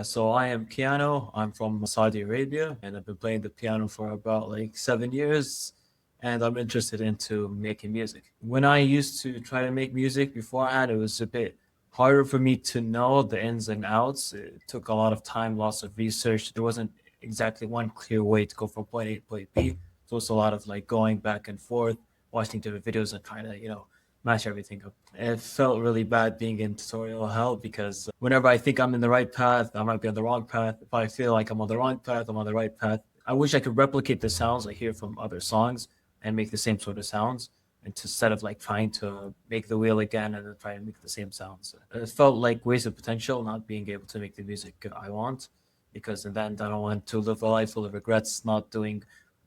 So I am Keanu. I'm from Saudi Arabia, and I've been playing the piano for about like 7 years. And I'm interested into making music. When I used to try to make music beforehand, it was a bit harder for me to know the ins and outs. It took a lot of time, lots of research. There wasn't exactly one clear way to go from point A to point B. So it's a lot of like going back and forth, watching different videos and trying to, match everything up. It felt really bad being in tutorial hell because whenever I think I'm in the right path, I might be on the wrong path. If I feel like I'm on the wrong path, I'm on the right path. I wish I could replicate the sounds I hear from other songs and make the same sort of sounds. And instead of like trying to make the wheel again and then try and make the same sounds, it felt like wasted potential not being able to make the music I want, because in the end I don't want to live a life full of regrets not doing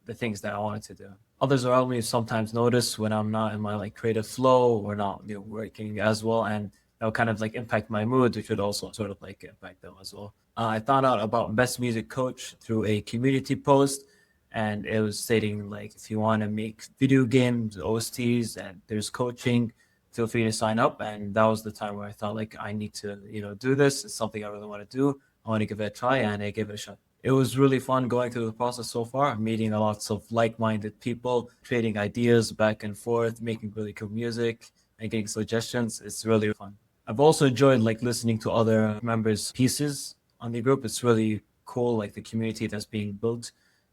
the things that I wanted to do. Others around me sometimes notice when I'm not in my like creative flow or not working as well, and that'll kind of like impact my mood, which would also sort of like impact them as well. I found out about Best Music Coach through a community post, and it was stating like if you want to make video games OSTs and there's coaching, feel free to sign up. And that was the time where I thought like I need to do this. It's something I really want to do. I want to give it a try, and I gave it a shot. It was really fun going through the process so far, meeting a lots of like-minded people, trading ideas back and forth, making really cool music, and getting suggestions. It's really fun. I've also enjoyed like listening to other members' pieces on the group. It's really cool, like the community that's being built.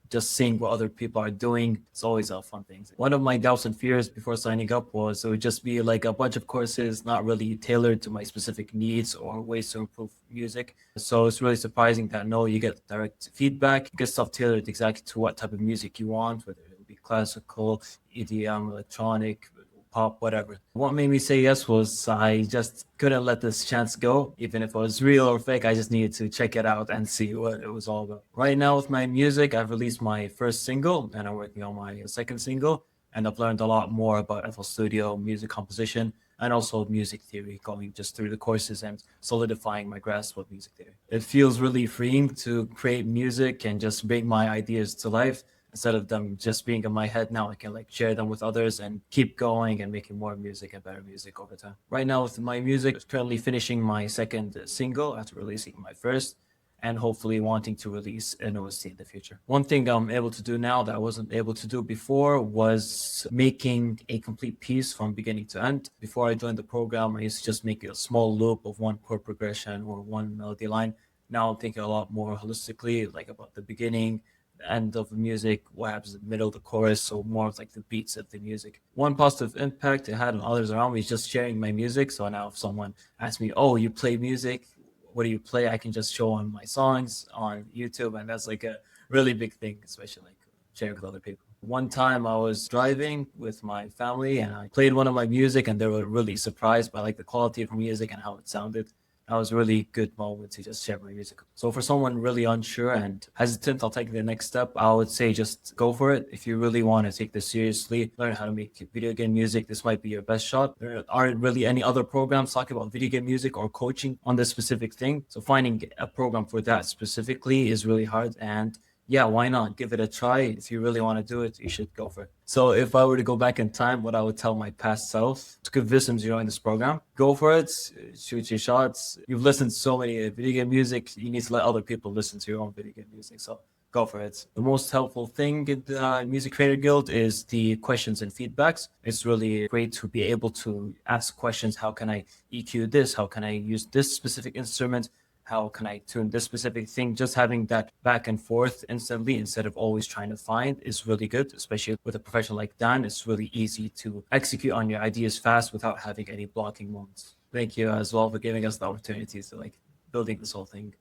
Just seeing what other people are doing, it's always a fun thing. One of my doubts and fears before signing up was it would just be like a bunch of courses not really tailored to my specific needs or ways to improve music. So it's really surprising that no, you get direct feedback, you get stuff tailored exactly to what type of music you want, whether it be classical, EDM, electronic, pop, whatever. What made me say yes was I just couldn't let this chance go. Even if it was real or fake, I just needed to check it out and see what it was all about. Right now with my music, I've released my first single and I'm working on my second single. And I've learned a lot more about FL Studio, music composition, and also music theory, going just through the courses and solidifying my grasp of music theory. It feels really freeing to create music and just bring my ideas to life instead of them just being in my head. Now I can like share them with others and keep going and making more music and better music over time. Right now with my music, I'm currently finishing my second single after releasing my first, and hopefully wanting to release an OST in the future. One thing I'm able to do now that I wasn't able to do before was making a complete piece from beginning to end. Before I joined the program, I used to just make a small loop of one chord progression or one melody line. Now I'm thinking a lot more holistically, like about the beginning, the end of the music, what happens in the middle of the chorus, so more of like the beats of the music. One positive impact it had on others around me is just sharing my music. So now if someone asks me, "Oh, you play music? What do you play?" I can just show them my songs on YouTube, and that's like a really big thing, especially like sharing with other people. One time I was driving with my family and I played one of my music, and they were really surprised by like the quality of music and how it sounded. That was a really good moment to just share my music. So for someone really unsure and hesitant, I'll take the next step. I would say just go for it. If you really want to take this seriously, learn how to make video game music, this might be your best shot. There aren't really any other programs talking about video game music or coaching on this specific thing. So finding a program for that specifically is really hard. And yeah, why not? Give it a try. If you really want to do it, you should go for it. So if I were to go back in time, what I would tell my past self to convince him to join this program, go for it, shoot your shots. You've listened to so many video game music, you need to let other people listen to your own video game music. So go for it. The most helpful thing in the Music Creator Guild is the questions and feedbacks. It's really great to be able to ask questions. How can I EQ this? How can I use this specific instrument? How can I tune this specific thing? Just having that back and forth instantly instead of always trying to find is really good, especially with a professional like Dan. It's really easy to execute on your ideas fast without having any blocking moments. Thank you as well for giving us the opportunities to like building this whole thing.